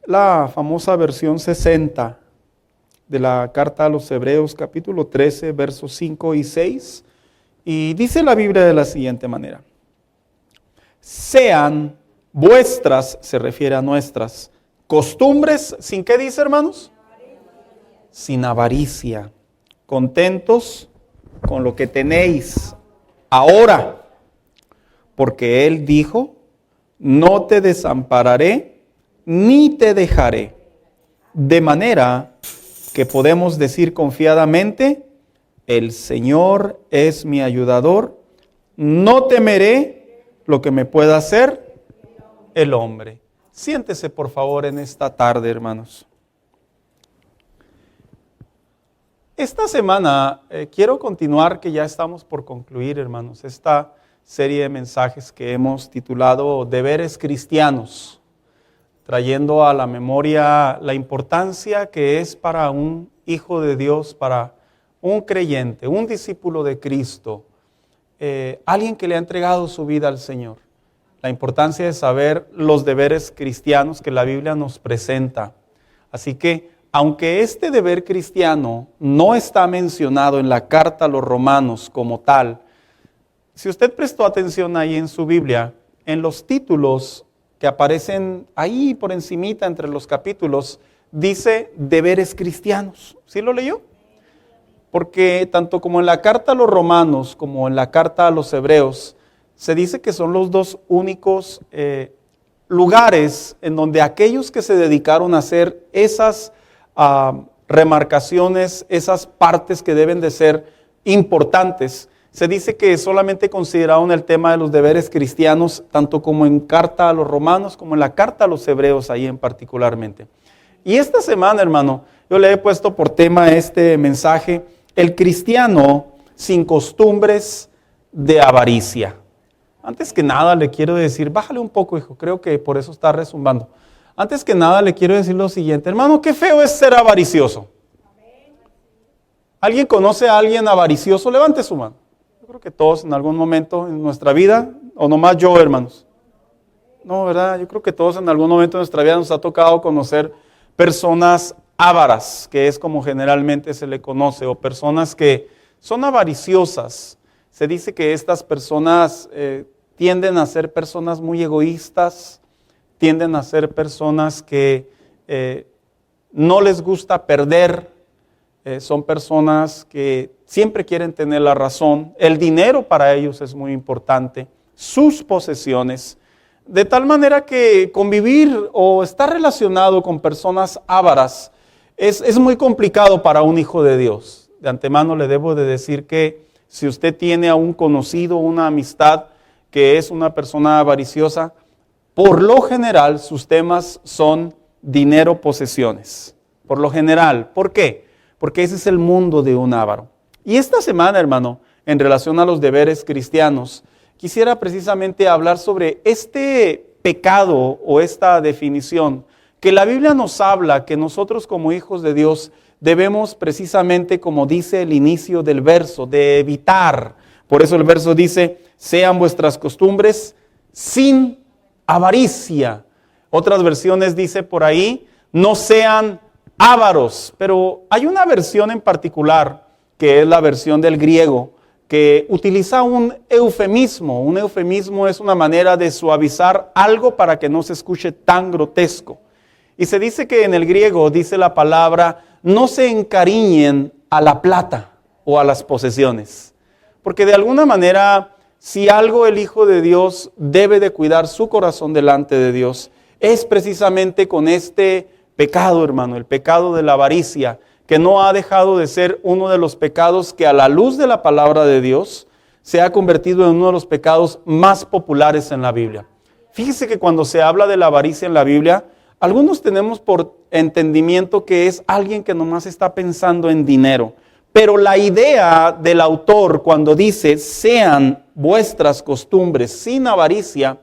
la famosa versión 60 de la carta a los Hebreos, capítulo 13, versos 5 y 6. Y dice la Biblia de la siguiente manera: sean vuestras, se refiere a nuestras, costumbres, ¿sin qué dice, hermanos? Sin avaricia, contentos con lo que tenéis ahora, porque Él dijo: no te desampararé ni te dejaré. De manera que podemos decir confiadamente: el Señor es mi ayudador, no temeré lo que me pueda hacer el hombre. Siéntese por favor en esta tarde, hermanos. Esta semana quiero continuar, que ya estamos por concluir, hermanos, esta serie de mensajes que hemos titulado Deberes Cristianos, trayendo a la memoria la importancia que es para un hijo de Dios, para un creyente, un discípulo de Cristo, alguien que le ha entregado su vida al Señor. La importancia de saber los deberes cristianos que la Biblia nos presenta. Así que, aunque este deber cristiano no está mencionado en la carta a los Romanos como tal, si usted prestó atención ahí en su Biblia, en los títulos que aparecen ahí por encimita entre los capítulos, dice deberes cristianos. ¿Sí lo leyó? Porque tanto como en la carta a los Romanos como en la carta a los Hebreos, se dice que son los dos únicos lugares en donde aquellos que se dedicaron a hacer esas remarcaciones, esas partes que deben de ser importantes, se dice que solamente consideraron el tema de los deberes cristianos, tanto como en carta a los Romanos como en la carta a los Hebreos, ahí en particularmente. Y esta semana, hermano, yo le he puesto por tema este mensaje: el cristiano sin costumbres de avaricia. Antes que nada le quiero decir, bájale un poco, hijo, creo que por eso está rezumbando. Antes que nada le quiero decir lo siguiente: hermano, qué feo es ser avaricioso. ¿Alguien conoce a alguien avaricioso? Levante su mano. Yo creo que todos en algún momento en nuestra vida, o nomás yo, hermanos. No, ¿verdad? Yo creo que todos en algún momento de nuestra vida nos ha tocado conocer personas ávaras, que es como generalmente se le conoce, o personas que son avariciosas. Se dice que estas personas tienden a ser personas muy egoístas, tienden a ser personas que no les gusta perder, son personas que siempre quieren tener la razón. El dinero para ellos es muy importante, sus posesiones, de tal manera que convivir o estar relacionado con personas ávaras es muy complicado para un hijo de Dios. De antemano le debo de decir que si usted tiene a un conocido, una amistad que es una persona avariciosa, por lo general sus temas son dinero, posesiones. Por lo general. ¿Por qué? Porque ese es el mundo de un avaro. Y esta semana, hermano, en relación a los deberes cristianos, quisiera precisamente hablar sobre este pecado o esta definición que la Biblia nos habla que nosotros como hijos de Dios debemos precisamente, como dice el inicio del verso, de evitar. Por eso el verso dice: sean vuestras costumbres sin avaricia. Otras versiones dice por ahí: no sean ávaros. Pero hay una versión en particular, que es la versión del griego, que utiliza un eufemismo. Un eufemismo es una manera de suavizar algo para que no se escuche tan grotesco. Y se dice que en el griego dice la palabra: no se encariñen a la plata o a las posesiones. Porque de alguna manera, si algo el Hijo de Dios debe de cuidar su corazón delante de Dios, es precisamente con este pecado, hermano, el pecado de la avaricia, que no ha dejado de ser uno de los pecados que a la luz de la palabra de Dios se ha convertido en uno de los pecados más populares en la Biblia. Fíjese que cuando se habla de la avaricia en la Biblia, algunos tenemos por entendimiento que es alguien que nomás está pensando en dinero. Pero la idea del autor cuando dice: sean vuestras costumbres sin avaricia,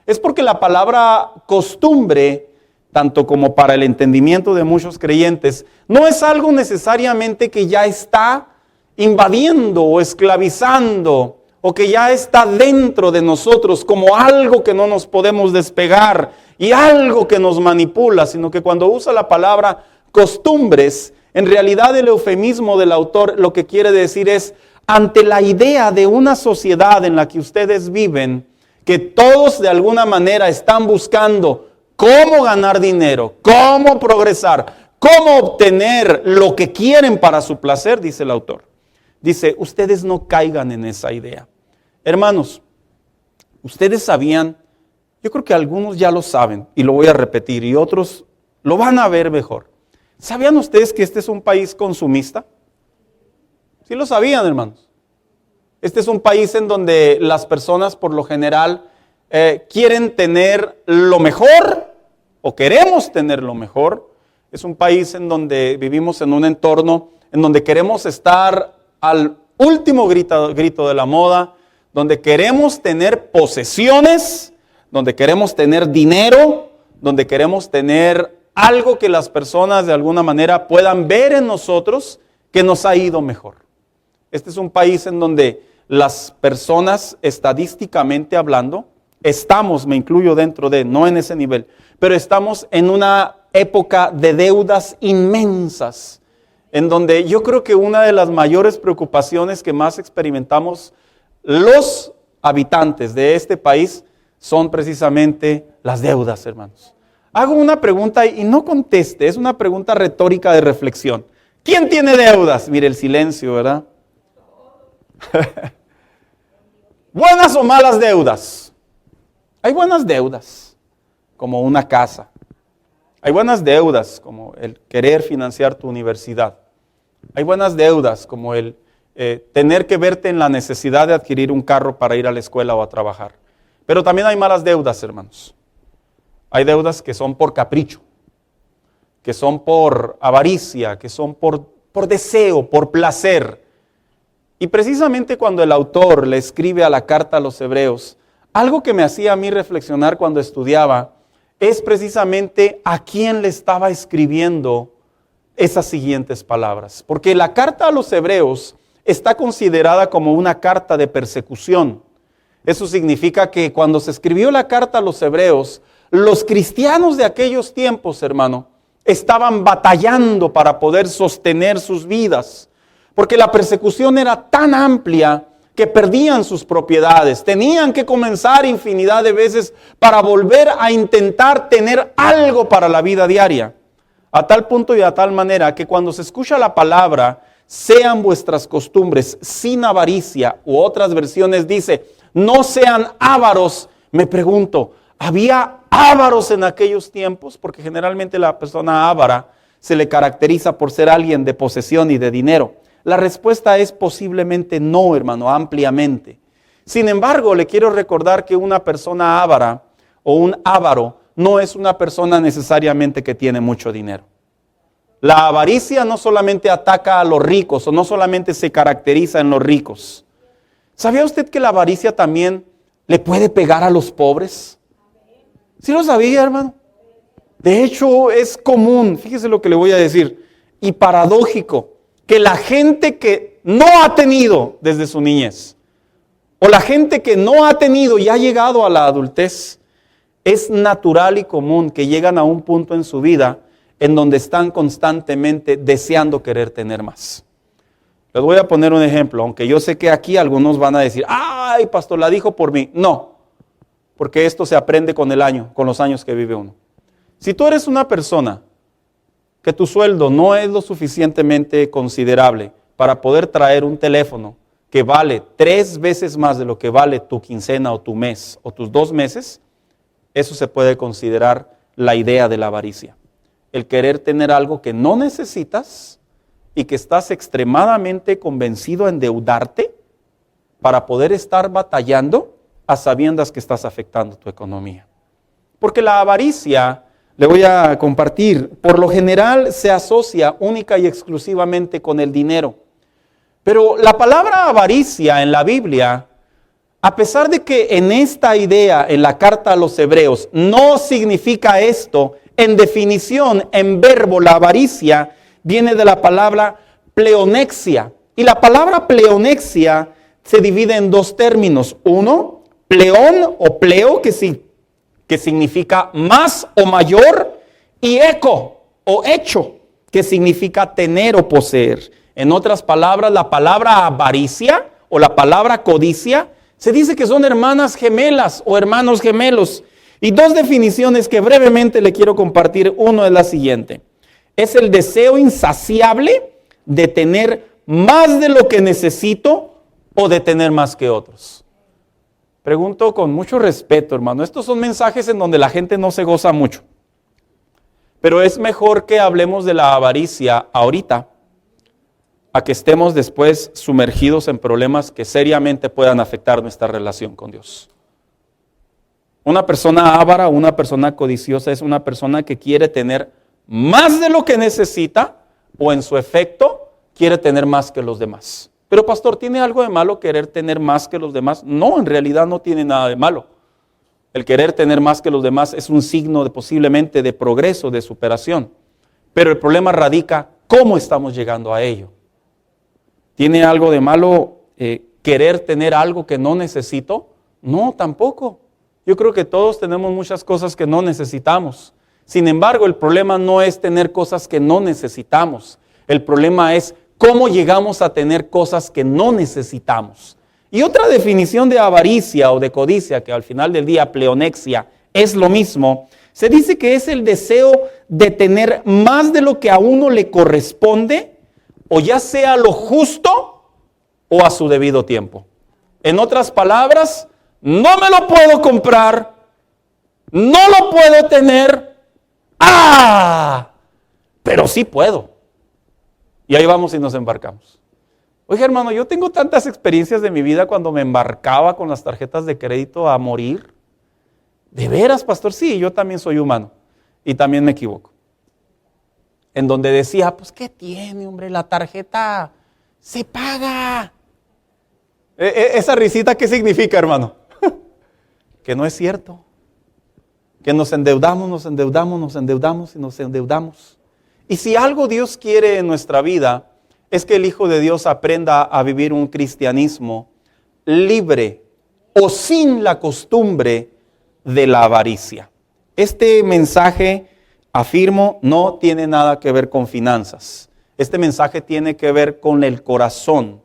es porque la palabra costumbre, tanto como para el entendimiento de muchos creyentes, no es algo necesariamente que ya está invadiendo o esclavizando, o que ya está dentro de nosotros como algo que no nos podemos despegar, y algo que nos manipula, sino que cuando usa la palabra costumbres, en realidad el eufemismo del autor lo que quiere decir es, ante la idea de una sociedad en la que ustedes viven, que todos de alguna manera están buscando cómo ganar dinero, cómo progresar, cómo obtener lo que quieren para su placer, dice el autor. Dice, ustedes no caigan en esa idea. Hermanos, ustedes sabían, yo creo que algunos ya lo saben y lo voy a repetir y otros lo van a ver mejor. ¿Sabían ustedes que este es un país consumista? Sí lo sabían, hermanos. Este es un país en donde las personas por lo general quieren tener lo mejor o queremos tener lo mejor. Es un país en donde vivimos en un entorno en donde queremos estar al último grito de la moda, donde queremos tener posesiones, donde queremos tener dinero, donde queremos tener algo que las personas de alguna manera puedan ver en nosotros que nos ha ido mejor. Este es un país en donde las personas, estadísticamente hablando, estamos, me incluyo dentro de, no en ese nivel, pero estamos en una época de deudas inmensas, en donde yo creo que una de las mayores preocupaciones que más experimentamos los habitantes de este país son precisamente las deudas, hermanos. Hago una pregunta y no conteste, es una pregunta retórica de reflexión. ¿Quién tiene deudas? Mire el silencio, ¿verdad? ¿Buenas o malas deudas? Hay buenas deudas, como una casa. Hay buenas deudas, como el querer financiar tu universidad. Hay buenas deudas, como el tener que verte en la necesidad de adquirir un carro para ir a la escuela o a trabajar. Pero también hay malas deudas, hermanos. Hay deudas que son por capricho, que son por avaricia, que son por deseo, por placer. Y precisamente cuando el autor le escribe a la carta a los hebreos, algo que me hacía a mí reflexionar cuando estudiaba, es precisamente a quién le estaba escribiendo esas siguientes palabras. Porque la carta a los hebreos está considerada como una carta de persecución. Eso significa que cuando se escribió la carta a los hebreos, los cristianos de aquellos tiempos, hermano, estaban batallando para poder sostener sus vidas. Porque la persecución era tan amplia que perdían sus propiedades. Tenían que comenzar infinidad de veces para volver a intentar tener algo para la vida diaria. A tal punto y a tal manera que cuando se escucha la palabra, sean vuestras costumbres sin avaricia, u otras versiones dice, no sean ávaros. Me pregunto, ¿había ávaros en aquellos tiempos? Porque generalmente la persona ávara se le caracteriza por ser alguien de posesión y de dinero. La respuesta es posiblemente no, hermano, ampliamente. Sin embargo, le quiero recordar que una persona ávara o un ávaro no es una persona necesariamente que tiene mucho dinero. La avaricia no solamente ataca a los ricos o no solamente se caracteriza en los ricos. ¿Sabía usted que la avaricia también le puede pegar a los pobres? ¿Sí lo sabía, hermano? De hecho, es común, fíjese lo que le voy a decir, y paradójico, que la gente que no ha tenido desde su niñez, o la gente que no ha tenido y ha llegado a la adultez, es natural y común que llegan a un punto en su vida en donde están constantemente deseando querer tener más. Les voy a poner un ejemplo, aunque yo sé que aquí algunos van a decir, ¡ay, pastor, la dijo por mí! No, porque esto se aprende con el año, con los años que vive uno. Si tú eres una persona que tu sueldo no es lo suficientemente considerable para poder traer un teléfono que vale 3 veces más de lo que vale tu quincena o tu mes o tus 2 meses, eso se puede considerar la idea de la avaricia. El querer tener algo que no necesitas y que estás extremadamente convencido a endeudarte para poder estar batallando a sabiendas que estás afectando tu economía. Porque la avaricia, le voy a compartir, por lo general se asocia única y exclusivamente con el dinero. Pero la palabra avaricia en la Biblia, a pesar de que en esta idea, en la carta a los hebreos, no significa esto, en definición, en verbo, la avaricia viene de la palabra pleonexia. Y la palabra pleonexia se divide en 2 términos. Uno, pleón o pleo, que que significa más o mayor, y eco o hecho, que significa tener o poseer. En otras palabras, la palabra avaricia o la palabra codicia se dice que son hermanas gemelas o hermanos gemelos. Y dos definiciones que brevemente le quiero compartir. Uno es la siguiente: es el deseo insaciable de tener más de lo que necesito o de tener más que otros. Pregunto con mucho respeto, hermano. Estos son mensajes en donde la gente no se goza mucho. Pero es mejor que hablemos de la avaricia ahorita, a que estemos después sumergidos en problemas que seriamente puedan afectar nuestra relación con Dios. Una persona avara, una persona codiciosa es una persona que quiere tener más de lo que necesita o en su efecto quiere tener más que los demás. Pero pastor, ¿tiene algo de malo querer tener más que los demás? No, en realidad no tiene nada de malo. El querer tener más que los demás es un signo posiblemente de progreso, de superación. Pero el problema radica cómo estamos llegando a ello. ¿Tiene algo de malo querer tener algo que no necesito? No, tampoco. Yo creo que todos tenemos muchas cosas que no necesitamos. Sin embargo, el problema no es tener cosas que no necesitamos. El problema es cómo llegamos a tener cosas que no necesitamos. Y otra definición de avaricia o de codicia, que al final del día pleonexia es lo mismo, se dice que es el deseo de tener más de lo que a uno le corresponde, o ya sea lo justo o a su debido tiempo. En otras palabras, no me lo puedo comprar, no lo puedo tener, pero sí puedo. Y ahí vamos y nos embarcamos. Oiga, hermano, yo tengo tantas experiencias de mi vida cuando me embarcaba con las tarjetas de crédito a morir. ¿De veras, pastor? Sí, yo también soy humano y también me equivoco. En donde decía, pues, ¿qué tiene, hombre? La tarjeta se paga. Esa risita, ¿qué significa, hermano? Que no es cierto. Que nos endeudamos y nos endeudamos. Y si algo Dios quiere en nuestra vida, es que el Hijo de Dios aprenda a vivir un cristianismo libre o sin la costumbre de la avaricia. Este mensaje, afirmo, no tiene nada que ver con finanzas. Este mensaje tiene que ver con el corazón,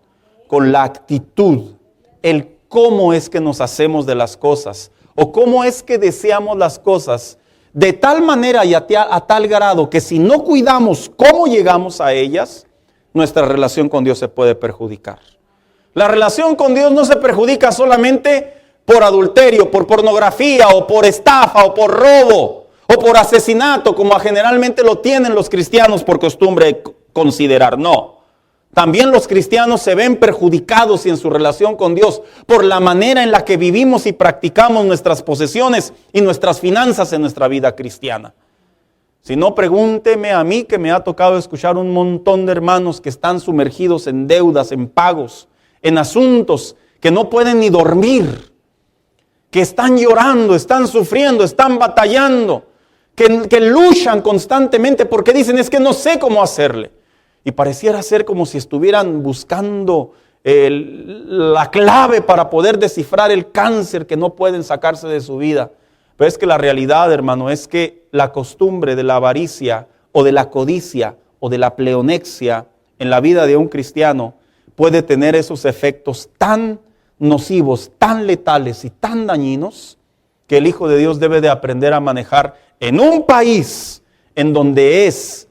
con la actitud, el cómo es que nos hacemos de las cosas o cómo es que deseamos las cosas de tal manera y a tal grado que si no cuidamos cómo llegamos a ellas, nuestra relación con Dios se puede perjudicar. La relación con Dios no se perjudica solamente por adulterio, por pornografía o por estafa o por robo o por asesinato, como generalmente lo tienen los cristianos por costumbre considerar. No. También los cristianos se ven perjudicados en su relación con Dios por la manera en la que vivimos y practicamos nuestras posesiones y nuestras finanzas en nuestra vida cristiana. Si no, pregúnteme a mí, que me ha tocado escuchar un montón de hermanos que están sumergidos en deudas, en pagos, en asuntos que no pueden ni dormir, que están llorando, están sufriendo, están batallando, que luchan constantemente porque dicen, es que no sé cómo hacerle. Y pareciera ser como si estuvieran buscando la clave para poder descifrar el cáncer que no pueden sacarse de su vida. Pero es que la realidad, hermano, es que la costumbre de la avaricia o de la codicia o de la pleonexia en la vida de un cristiano puede tener esos efectos tan nocivos, tan letales y tan dañinos que el Hijo de Dios debe de aprender a manejar en un país en donde es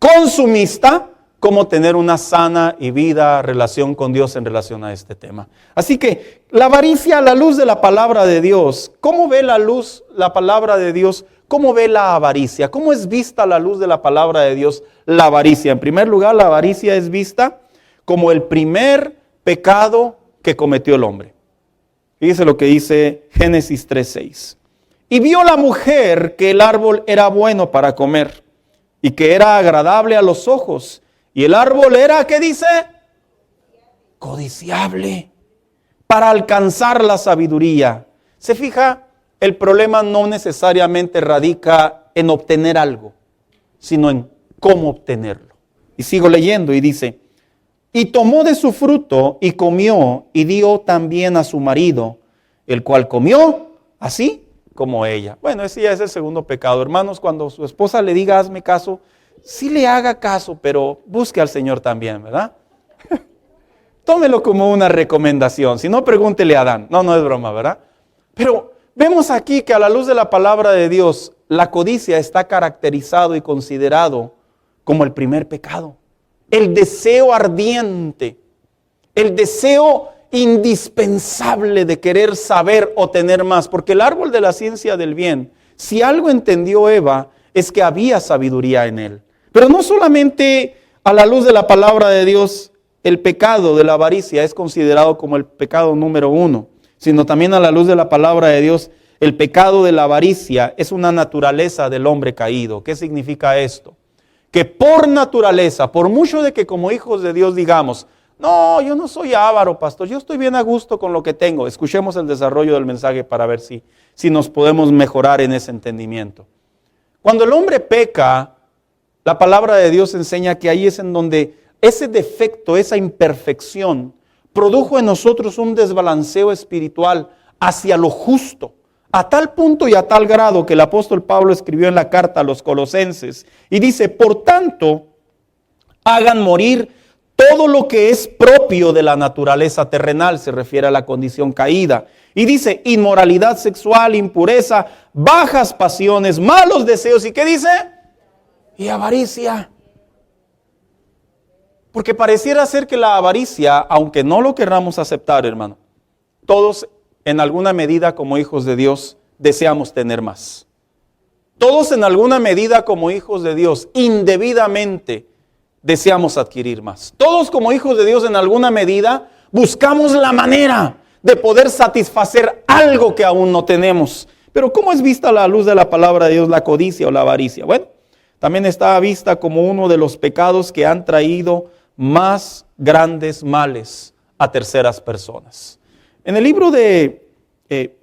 consumista, cómo tener una sana y vida relación con Dios en relación a este tema. Así que la avaricia a la luz de la palabra de Dios, ¿cómo ve la palabra de Dios? ¿Cómo ve la avaricia? ¿Cómo es vista a la luz de la palabra de Dios la avaricia? En primer lugar, la avaricia es vista como el primer pecado que cometió el hombre. Fíjese lo que dice Génesis 3:6. Y vio la mujer que el árbol era bueno para comer y que era agradable a los ojos. Y el árbol era, ¿qué dice? Codiciable para alcanzar la sabiduría. ¿Se fija? El problema no necesariamente radica en obtener algo, sino en cómo obtenerlo. Y sigo leyendo y dice, y tomó de su fruto y comió y dio también a su marido, el cual comió así como ella. Bueno, ese ya es el segundo pecado. Hermanos, cuando su esposa le diga, hazme caso, sí le haga caso, pero busque al Señor también, ¿verdad? Tómelo como una recomendación. Si no, pregúntele a Adán. No, no es broma, ¿verdad? Pero vemos aquí que a la luz de la palabra de Dios, la codicia está caracterizado y considerado como el primer pecado. El deseo ardiente, el deseo indispensable de querer saber o tener más. Porque el árbol de la ciencia del bien, si algo entendió Eva, es que había sabiduría en él. Pero no solamente a la luz de la palabra de Dios, el pecado de la avaricia es considerado como el pecado número 1, sino también a la luz de la palabra de Dios, el pecado de la avaricia es una naturaleza del hombre caído. ¿Qué significa esto? Que por naturaleza, por mucho de que como hijos de Dios digamos, no, yo no soy avaro, pastor, yo estoy bien a gusto con lo que tengo. Escuchemos el desarrollo del mensaje para ver si nos podemos mejorar en ese entendimiento. Cuando el hombre peca, la palabra de Dios enseña que ahí es en donde ese defecto, esa imperfección, produjo en nosotros un desbalanceo espiritual hacia lo justo, a tal punto y a tal grado que el apóstol Pablo escribió en la carta a los Colosenses y dice, por tanto, hagan morir todo lo que es propio de la naturaleza terrenal, se refiere a la condición caída. Y dice, inmoralidad sexual, impureza, bajas pasiones, malos deseos, ¿y qué dice? Y avaricia. Porque pareciera ser que la avaricia, aunque no lo querramos aceptar, hermano, todos en alguna medida como hijos de Dios deseamos tener más. Todos en alguna medida como hijos de Dios indebidamente deseamos adquirir más. Todos como hijos de Dios en alguna medida buscamos la manera de poder satisfacer algo que aún no tenemos. Pero ¿cómo es vista a la luz de la palabra de Dios la codicia o la avaricia? Bueno, también está vista como uno de los pecados que han traído más grandes males a terceras personas. En el libro en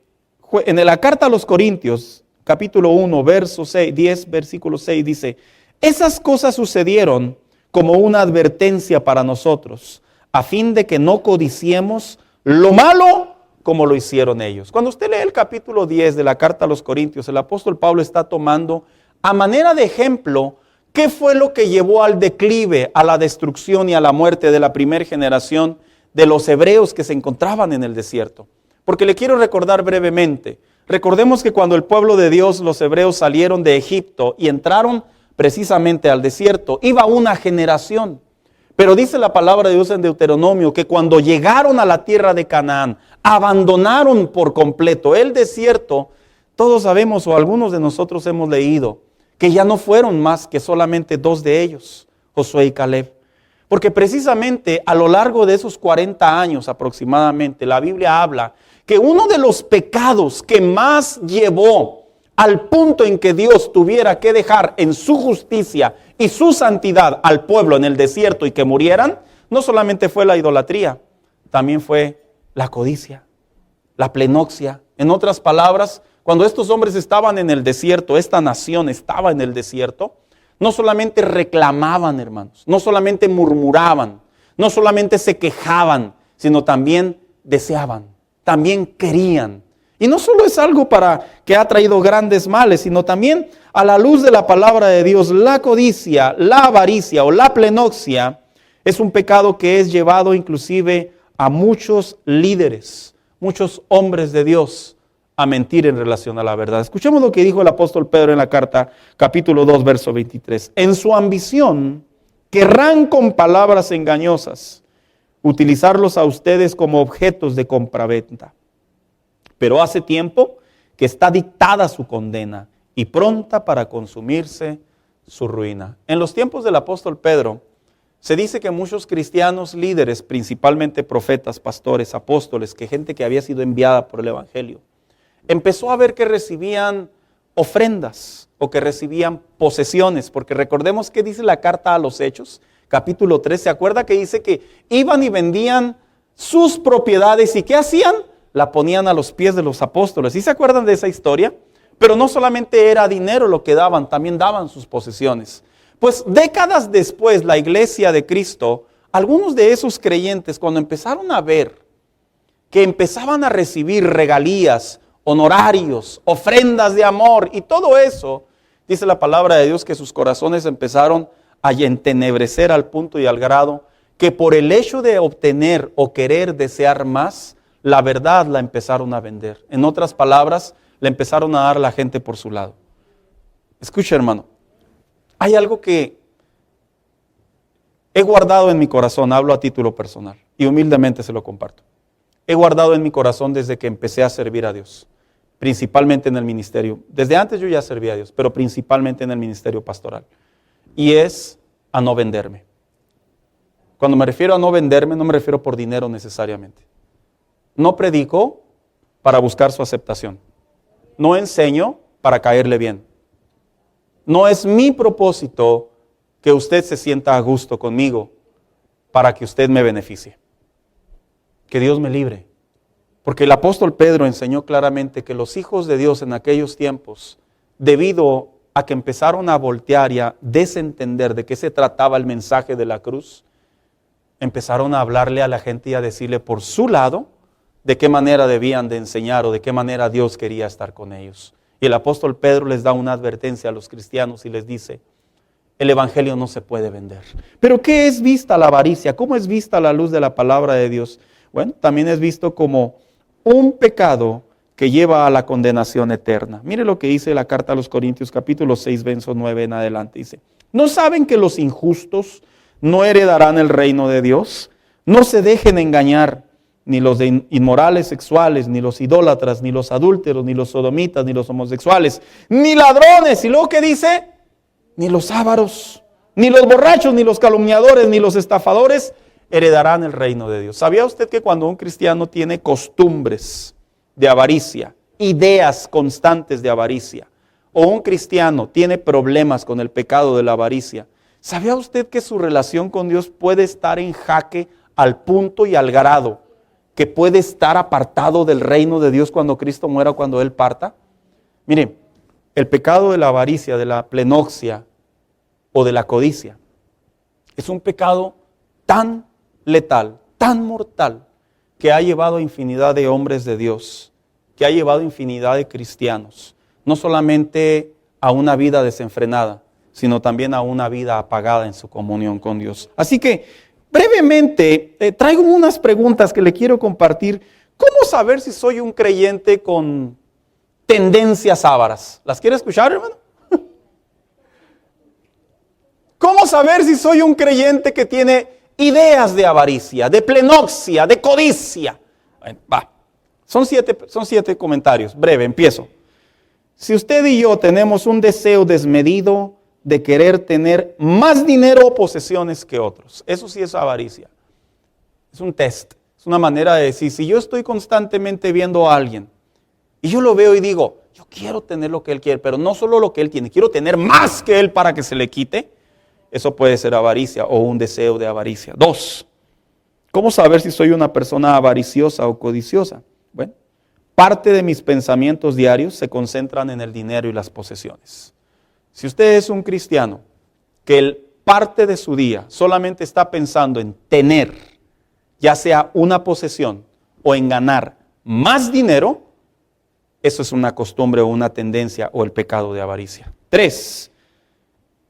la carta a los Corintios, capítulo 1, verso 6, 10, versículo 6, dice, esas cosas sucedieron como una advertencia para nosotros, a fin de que no codiciemos lo malo como lo hicieron ellos. Cuando usted lee el capítulo 10 de la carta a los Corintios, el apóstol Pablo está tomando a manera de ejemplo qué fue lo que llevó al declive, a la destrucción y a la muerte de la primera generación de los hebreos que se encontraban en el desierto. Porque le quiero recordar brevemente, recordemos que cuando el pueblo de Dios, los hebreos salieron de Egipto y entraron precisamente al desierto, iba una generación. Pero dice la palabra de Dios en Deuteronomio que cuando llegaron a la tierra de Canaán, abandonaron por completo el desierto. Todos sabemos, o algunos de nosotros hemos leído, que ya no fueron más que solamente 2 de ellos, Josué y Caleb. Porque precisamente a lo largo de esos 40 años aproximadamente, la Biblia habla que uno de los pecados que más llevó al punto en que Dios tuviera que dejar en su justicia y su santidad al pueblo en el desierto y que murieran, no solamente fue la idolatría, también fue la codicia, la plenoxia. En otras palabras, cuando estos hombres estaban en el desierto, esta nación estaba en el desierto, no solamente reclamaban, hermanos, no solamente murmuraban, no solamente se quejaban, sino también deseaban, también querían. Y no solo es algo que ha traído grandes males, sino también a la luz de la palabra de Dios, la codicia, la avaricia o la plenoxia es un pecado que es llevado inclusive a muchos líderes, muchos hombres de Dios a mentir en relación a la verdad. Escuchemos lo que dijo el apóstol Pedro en la carta, capítulo 2, verso 23. En su ambición querrán con palabras engañosas utilizarlos a ustedes como objetos de compraventa. Pero hace tiempo que está dictada su condena y pronta para consumirse su ruina. En los tiempos del apóstol Pedro, se dice que muchos cristianos líderes, principalmente profetas, pastores, apóstoles, que gente que había sido enviada por el evangelio, empezó a ver que recibían ofrendas o que recibían posesiones, porque recordemos que dice la carta a los Hechos, capítulo 3, ¿se acuerda que dice que iban y vendían sus propiedades y qué hacían? La ponían a los pies de los apóstoles. ¿Sí se acuerdan de esa historia? Pero no solamente era dinero lo que daban, también daban sus posesiones. Pues décadas después, la iglesia de Cristo, algunos de esos creyentes, cuando empezaron a ver que empezaban a recibir regalías honorarios, ofrendas de amor y todo eso. Dice la palabra de Dios que sus corazones empezaron a entenebrecer al punto y al grado que por el hecho de obtener o querer desear más, la verdad la empezaron a vender. En otras palabras, le empezaron a dar a la gente por su lado. Escucha, hermano, hay algo que he guardado en mi corazón, hablo a título personal y humildemente se lo comparto. He guardado en mi corazón desde que empecé a servir a Dios, principalmente en el ministerio. Desde antes yo ya servía a Dios, pero principalmente en el ministerio pastoral. Y es a no venderme. Cuando me refiero a no venderme, no me refiero por dinero necesariamente. No predico para buscar su aceptación. No enseño para caerle bien. No es mi propósito que usted se sienta a gusto conmigo para que usted me beneficie. Que Dios me libre. Porque el apóstol Pedro enseñó claramente que los hijos de Dios en aquellos tiempos, debido a que empezaron a voltear y a desentender de qué se trataba el mensaje de la cruz, empezaron a hablarle a la gente y a decirle por su lado de qué manera debían de enseñar o de qué manera Dios quería estar con ellos. Y el apóstol Pedro les da una advertencia a los cristianos y les dice, el evangelio no se puede vender. ¿Pero qué es vista la avaricia? ¿Cómo es vista a la luz de la palabra de Dios? Bueno, también es visto como un pecado que lleva a la condenación eterna. Mire lo que dice la carta a los Corintios, capítulo 6, verso 9 en adelante. Dice, ¿no saben que los injustos no heredarán el reino de Dios? No se dejen engañar, ni los inmorales sexuales, ni los idólatras, ni los adúlteros, ni los sodomitas, ni los homosexuales, ni ladrones. ¿Y luego qué dice? Ni los ávaros, ni los borrachos, ni los calumniadores, ni los estafadores heredarán el reino de Dios. ¿Sabía usted que cuando un cristiano tiene costumbres de avaricia, ideas constantes de avaricia, o un cristiano tiene problemas con el pecado de la avaricia, ¿sabía usted que su relación con Dios puede estar en jaque al punto y al grado que puede estar apartado del reino de Dios cuando Cristo muera o cuando Él parta? Mire, el pecado de la avaricia, de la plenoxia o de la codicia es un pecado tan letal, tan mortal, que ha llevado a infinidad de hombres de Dios, que ha llevado a infinidad de cristianos, no solamente a una vida desenfrenada, sino también a una vida apagada en su comunión con Dios. Así que, brevemente, traigo unas preguntas que le quiero compartir. ¿Cómo saber si soy un creyente con tendencias ávaras? ¿Las quiere escuchar, hermano? ¿Cómo saber si soy un creyente que tiene ideas de avaricia, de plenoxia, de codicia? Bueno, va. Son siete comentarios. Breve, empiezo. Si usted y yo tenemos un deseo desmedido de querer tener más dinero o posesiones que otros, eso sí es avaricia. Es un test, es una manera de decir, si yo estoy constantemente viendo a alguien y yo lo veo y digo, yo quiero tener lo que él quiere, pero no solo lo que él tiene, quiero tener más que él para que se le quite, eso puede ser avaricia o un deseo de avaricia. 2, ¿cómo saber si soy una persona avariciosa o codiciosa? Bueno, parte de mis pensamientos diarios se concentran en el dinero y las posesiones. Si usted es un cristiano que parte de su día solamente está pensando en tener, ya sea una posesión o en ganar más dinero, eso es una costumbre o una tendencia o el pecado de avaricia. 3,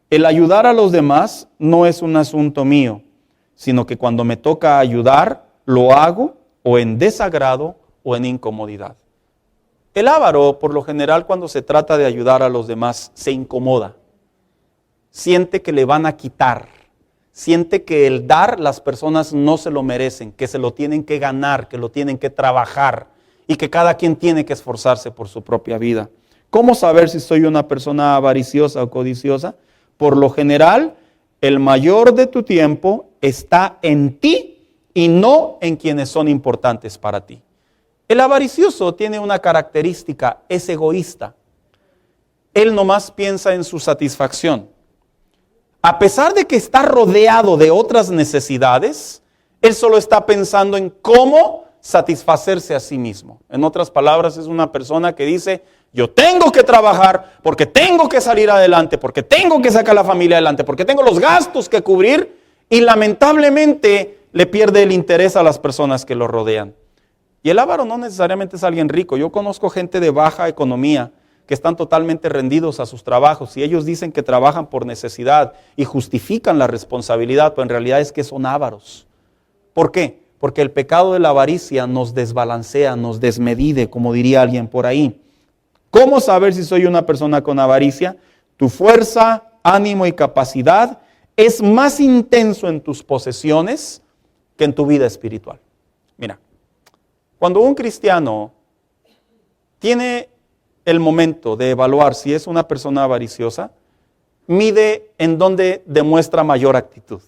el ayudar a los demás no es un asunto mío, sino que cuando me toca ayudar, lo hago o en desagrado o en incomodidad. El avaro, por lo general, cuando se trata de ayudar a los demás, se incomoda. Siente que le van a quitar. Siente que el dar las personas no se lo merecen, que se lo tienen que ganar, que lo tienen que trabajar y que cada quien tiene que esforzarse por su propia vida. ¿Cómo saber si soy una persona avariciosa o codiciosa? Por lo general, el mayor de tu tiempo está en ti y no en quienes son importantes para ti. El avaricioso tiene una característica, es egoísta. Él nomás piensa en su satisfacción. A pesar de que está rodeado de otras necesidades, él solo está pensando en cómo satisfacerse a sí mismo. En otras palabras, es una persona que dice, yo tengo que trabajar porque tengo que salir adelante, porque tengo que sacar a la familia adelante, porque tengo los gastos que cubrir y lamentablemente le pierde el interés a las personas que lo rodean. Y el avaro no necesariamente es alguien rico. Yo conozco gente de baja economía que están totalmente rendidos a sus trabajos y ellos dicen que trabajan por necesidad y justifican la responsabilidad, pero en realidad es que son ávaros. ¿Por qué? Porque el pecado de la avaricia nos desbalancea, nos desmedide, como diría alguien por ahí. ¿Cómo saber si soy una persona con avaricia? Tu fuerza, ánimo y capacidad es más intenso en tus posesiones que en tu vida espiritual. Mira, cuando un cristiano tiene el momento de evaluar si es una persona avariciosa, mide en dónde demuestra mayor actitud.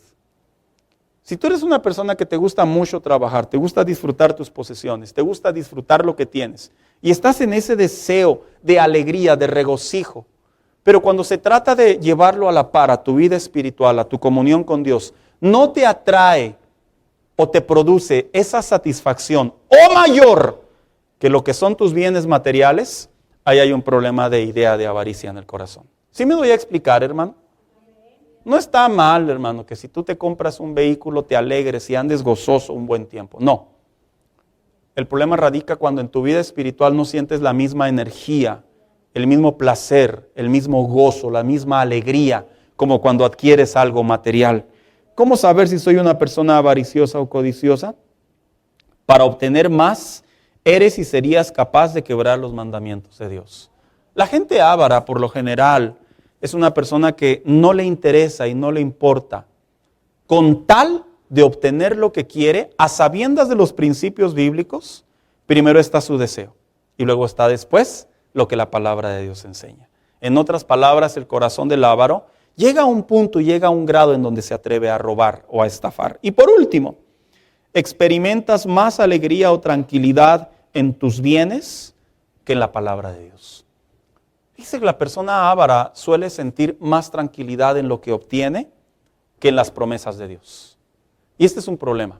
Si tú eres una persona que te gusta mucho trabajar, te gusta disfrutar tus posesiones, te gusta disfrutar lo que tienes, y estás en ese deseo de alegría, de regocijo, pero cuando se trata de llevarlo a la par a tu vida espiritual, a tu comunión con Dios, no te atrae o te produce esa satisfacción o mayor que lo que son tus bienes materiales, ahí hay un problema de idea de avaricia en el corazón. ¿Sí me doy a explicar, hermano? No está mal, hermano, que si tú te compras un vehículo te alegres y andes gozoso un buen tiempo. No. El problema radica cuando en tu vida espiritual no sientes la misma energía, el mismo placer, el mismo gozo, la misma alegría, como cuando adquieres algo material. ¿Cómo saber si soy una persona avariciosa o codiciosa? Para obtener más, eres y serías capaz de quebrar los mandamientos de Dios. La gente avara, por lo general, es una persona que no le interesa y no le importa, con tal de obtener lo que quiere, a sabiendas de los principios bíblicos, primero está su deseo y luego está después lo que la palabra de Dios enseña. En otras palabras, el corazón del avaro llega a un punto y llega a un grado en donde se atreve a robar o a estafar. Y por último, experimentas más alegría o tranquilidad en tus bienes que en la palabra de Dios. Dice que la persona avara suele sentir más tranquilidad en lo que obtiene que en las promesas de Dios. Y este es un problema.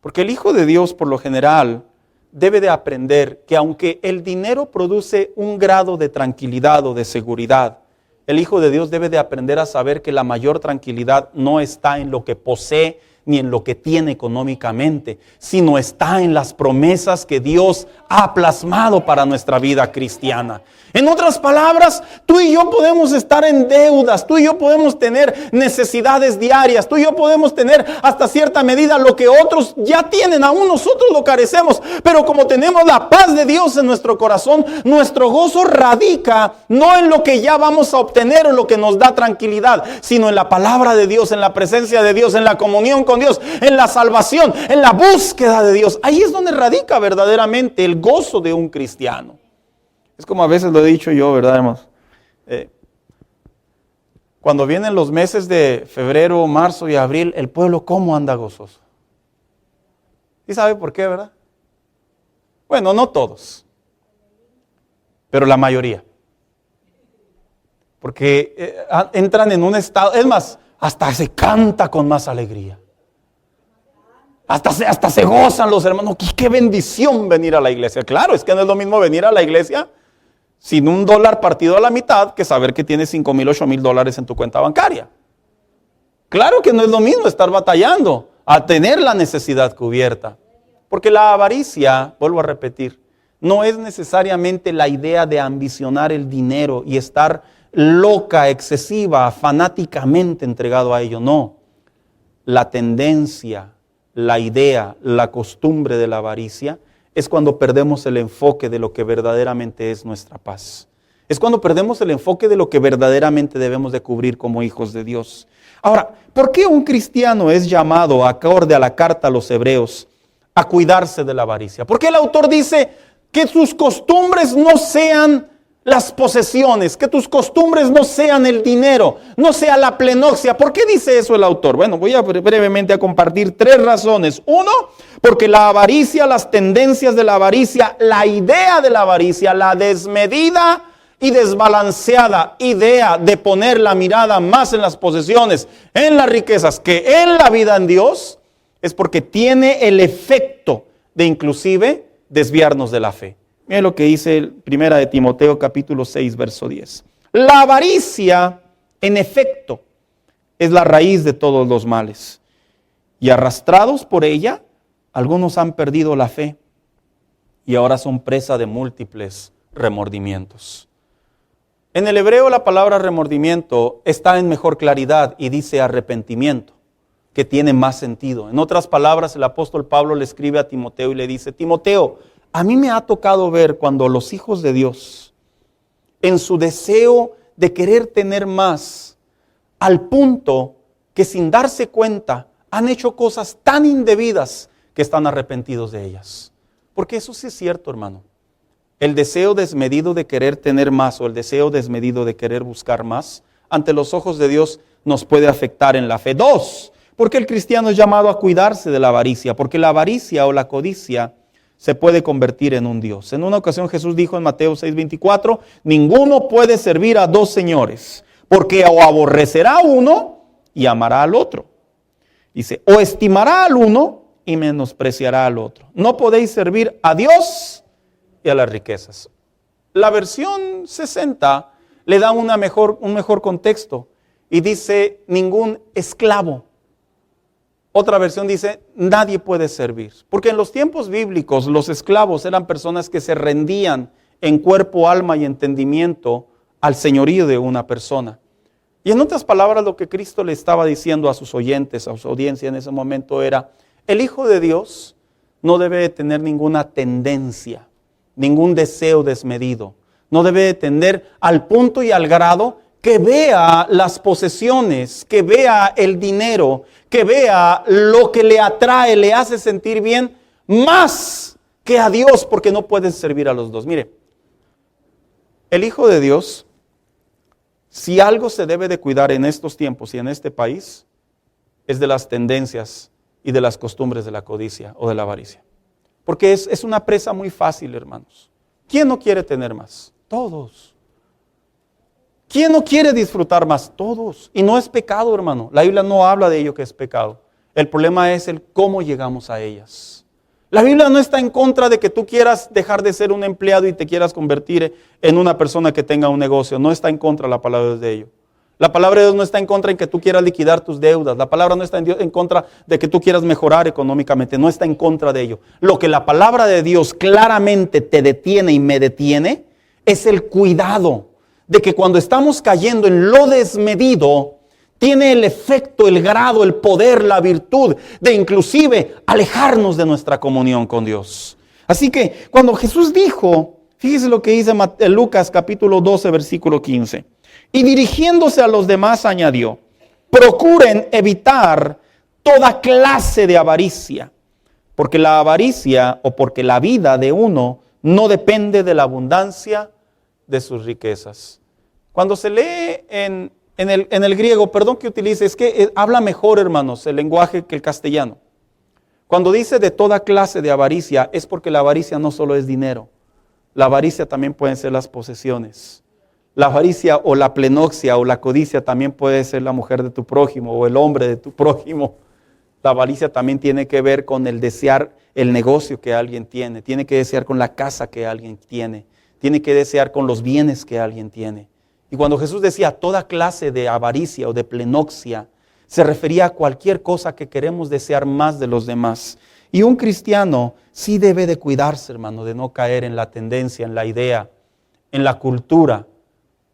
Porque el Hijo de Dios, por lo general, debe de aprender que aunque el dinero produce un grado de tranquilidad o de seguridad, el Hijo de Dios debe de aprender a saber que la mayor tranquilidad no está en lo que posee ni en lo que tiene económicamente, sino está en las promesas que Dios ha plasmado para nuestra vida cristiana. En otras palabras, tú y yo podemos estar en deudas, tú y yo podemos tener necesidades diarias, tú y yo podemos tener hasta cierta medida lo que otros ya tienen, aún nosotros lo carecemos, pero como tenemos la paz de Dios en nuestro corazón, nuestro gozo radica no en lo que ya vamos a obtener o lo que nos da tranquilidad, sino en la palabra de Dios, en la presencia de Dios, en la comunión con Dios, en la salvación, en la búsqueda de Dios. Ahí es donde radica verdaderamente el gozo de un cristiano. Es como a veces lo he dicho yo, ¿verdad, hermanos? Cuando vienen los meses de febrero, marzo y abril, el pueblo ¿cómo anda gozoso? ¿Y sabe por qué, verdad? Bueno, no todos, pero la mayoría. Porque entran en un estado, es más, hasta se canta con más alegría. Hasta se gozan los hermanos. ¡Qué bendición venir a la iglesia! Claro, es que no es lo mismo venir a la iglesia sin $1 partido a la mitad que saber que tienes $5,000, $8,000 en tu cuenta bancaria. Claro que no es lo mismo estar batallando a tener la necesidad cubierta. Porque la avaricia, vuelvo a repetir, no es necesariamente la idea de ambicionar el dinero y estar loca, excesiva, fanáticamente entregado a ello. No, la tendencia, la idea, la costumbre de la avaricia es cuando perdemos el enfoque de lo que verdaderamente es nuestra paz. Es cuando perdemos el enfoque de lo que verdaderamente debemos de cubrir como hijos de Dios. Ahora, ¿por qué un cristiano es llamado, acorde a la carta a los Hebreos, a cuidarse de la avaricia? ¿Por qué el autor dice que sus costumbres no sean las posesiones, que tus costumbres no sean el dinero, no sea la plenoxia? ¿Por qué dice eso el autor? Bueno, voy a brevemente a compartir 3 razones. 1, porque la avaricia, las tendencias de la avaricia, la idea de la avaricia, la desmedida y desbalanceada idea de poner la mirada más en las posesiones, en las riquezas, que en la vida en Dios, es porque tiene el efecto de inclusive desviarnos de la fe. Miren lo que dice 1 de Timoteo capítulo 6, verso 10. La avaricia, en efecto, es la raíz de todos los males. Y arrastrados por ella, algunos han perdido la fe y ahora son presa de múltiples remordimientos. En el hebreo la palabra remordimiento está en mejor claridad y dice arrepentimiento, que tiene más sentido. En otras palabras, el apóstol Pablo le escribe a Timoteo y le dice: Timoteo, a mí me ha tocado ver cuando los hijos de Dios, en su deseo de querer tener más, al punto que sin darse cuenta han hecho cosas tan indebidas que están arrepentidos de ellas. Porque eso sí es cierto, hermano. El deseo desmedido de querer tener más o el deseo desmedido de querer buscar más, ante los ojos de Dios nos puede afectar en la fe. 2, porque el cristiano es llamado a cuidarse de la avaricia, porque la avaricia o la codicia se puede convertir en un Dios. En una ocasión Jesús dijo en Mateo 6:24, ninguno puede servir a dos señores, porque o aborrecerá a uno y amará al otro. Dice, o estimará al uno y menospreciará al otro. No podéis servir a Dios y a las riquezas. La versión 60 le da un mejor contexto y dice ningún esclavo. Otra versión dice nadie puede servir. Porque en los tiempos bíblicos los esclavos eran personas que se rendían en cuerpo, alma y entendimiento al señorío de una persona. Y en otras palabras lo que Cristo le estaba diciendo a sus oyentes, a su audiencia en ese momento era: el Hijo de Dios no debe tener ninguna tendencia, ningún deseo desmedido. No debe tender al punto y al grado que vea las posesiones, que vea el dinero, que vea lo que le atrae, le hace sentir bien, más que a Dios, porque no pueden servir a los dos. Mire, el Hijo de Dios, si algo se debe de cuidar en estos tiempos y en este país, es de las tendencias y de las costumbres de la codicia o de la avaricia. Porque es una presa muy fácil, hermanos. ¿Quién no quiere tener más? Todos. ¿Quién no quiere disfrutar más? Todos. Y no es pecado, hermano. La Biblia no habla de ello que es pecado. El problema es el cómo llegamos a ellas. La Biblia no está en contra de que tú quieras dejar de ser un empleado y te quieras convertir en una persona que tenga un negocio. No está en contra la palabra de Dios de ello. La palabra de Dios no está en contra en que tú quieras liquidar tus deudas. La palabra no está en contra de que tú quieras mejorar económicamente. No está en contra de ello. Lo que la palabra de Dios claramente te detiene y me detiene es el cuidado de que cuando estamos cayendo en lo desmedido, tiene el efecto, el grado, el poder, la virtud de inclusive alejarnos de nuestra comunión con Dios. Así que cuando Jesús dijo, fíjese lo que dice Lucas capítulo 12, versículo 15. Y dirigiéndose a los demás añadió, procuren evitar toda clase de avaricia, porque la avaricia o porque la vida de uno no depende de la abundancia de sus riquezas. Cuando se lee en el griego, perdón que utilice, es que habla mejor, hermanos, el lenguaje que el castellano. Cuando dice de toda clase de avaricia, es porque la avaricia no solo es dinero. La avaricia también pueden ser las posesiones. La avaricia o la plenoxia o la codicia también puede ser la mujer de tu prójimo o el hombre de tu prójimo. La avaricia también tiene que ver con el desear el negocio que alguien tiene. Tiene que desear con la casa que alguien tiene. Tiene que desear con los bienes que alguien tiene. Y cuando Jesús decía toda clase de avaricia o de plenoxia, se refería a cualquier cosa que queremos desear más de los demás. Y un cristiano sí debe de cuidarse, hermano, de no caer en la tendencia, en la idea, en la cultura,